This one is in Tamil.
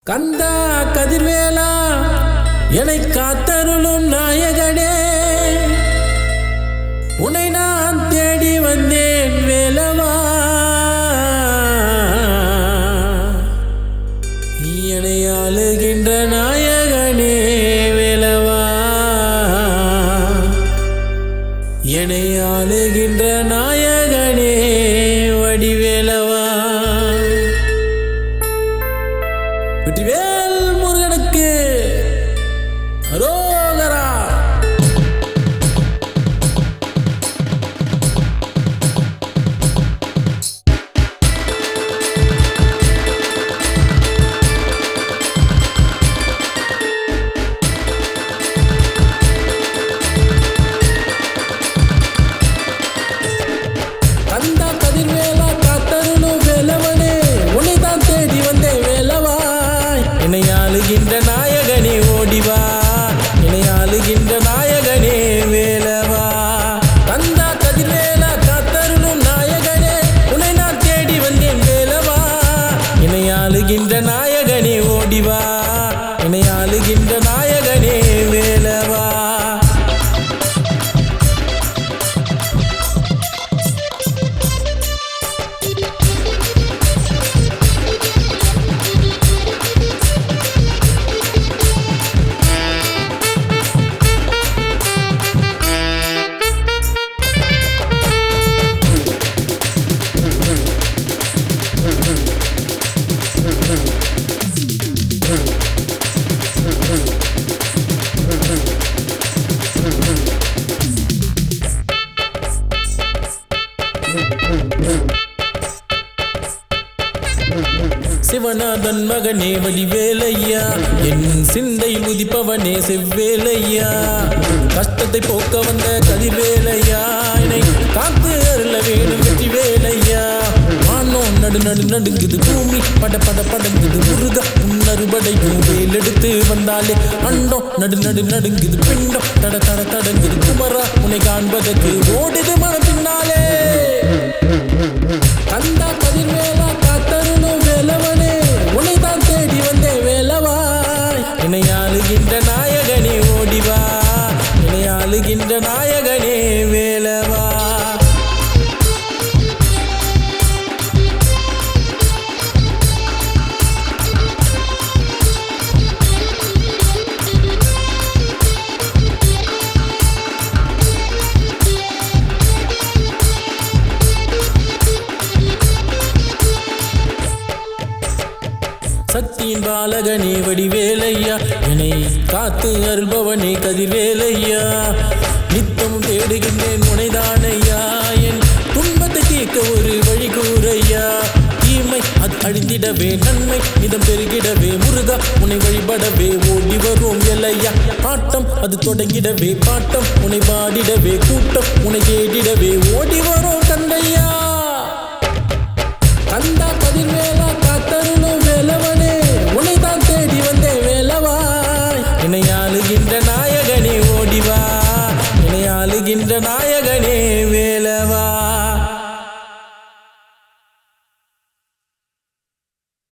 கந்தா கதிர்வேலா என்னை காத்தருளும் நாயகனே, உன்னை நான் தேடி வந்தேன் வேலவா. என்னை ஆளுகின்ற நாயகனே வேலவா, என்னை ஆளுகின்ற நாயகனே வடிவேலவா. வெற்றிவேல் முருகனுக்கு அரோகரா. கந்தா கதிர்வேலா காத்தருளும் வேலவனே, உன்னை தான் தேடி வந்தேன் வேலவா. என்னை ஆளுகின்ற நாயகனே ஓடிவா, என்னை ஆளுகின்ற நாயகனே வேலவா. கந்தா கதிர்வேலா காத்தருளும் நாயகனே, உன்னை நான் தேடி வந்தேன் வேலவா. என்னை ஆளுகின்ற நாயகனே ஓடிவா, என்னை ஆளுகின்ற நாயகனே வேலவா. சிவநாதன் மகனே வடிவேலையா, என் சிந்தையில் உதிப்பவனே செவ்வேலையா. கஷ்டத்தை போக்க வந்த கதிர்வேலையா, என்னை காத்து அருள வேணும் வெற்றிவேலையா. வானோ நடு நடு நடுங்குது, பூமி பட பட படங்குது, முருக உன்னறுபடை வேல் எடுத்து வந்தாலே அண்டோ நடு நடு நடுங்குது, பிண்டோ தட தட தடங்குது. குமரா உன்னை காண்பதற்கு ஓடுது மனம் பின்னாலே. கந்தா கதிர்வேலா காத்தருளும் வேலவனே, உன்னை தான் தேடி வந்தே வேலவா. என்னை ஆளுகின்ற நாயகனே ஓடிவா, என்னை ஆளுகின்ற நாயகனே வேலவா. சக்தியின் பாலகனே வடிவேலையா, என்னை காத்து அருள்பவனே கதிர்வேலையா. நித்தமும் தேடுகின்றேன் உனைதானையா, என் துன்பத்தை தீர்க்க ஒரு வழி கூறையா. தீமை அது அழிந்திடவே, நன்மை இதம் பெருகிடவே, முருகா உன்னை வழிபடவே ஓடி வரும் எல்லையா. ஆட்டம் அது தொடங்கிடவே, பாட்டம் உன்னை பாடிடவே, கூட்டம் உன்னை தேடிடவே ஓடி வரும் கந்தையா. கந்தா கதிர்வேலா காத்தரு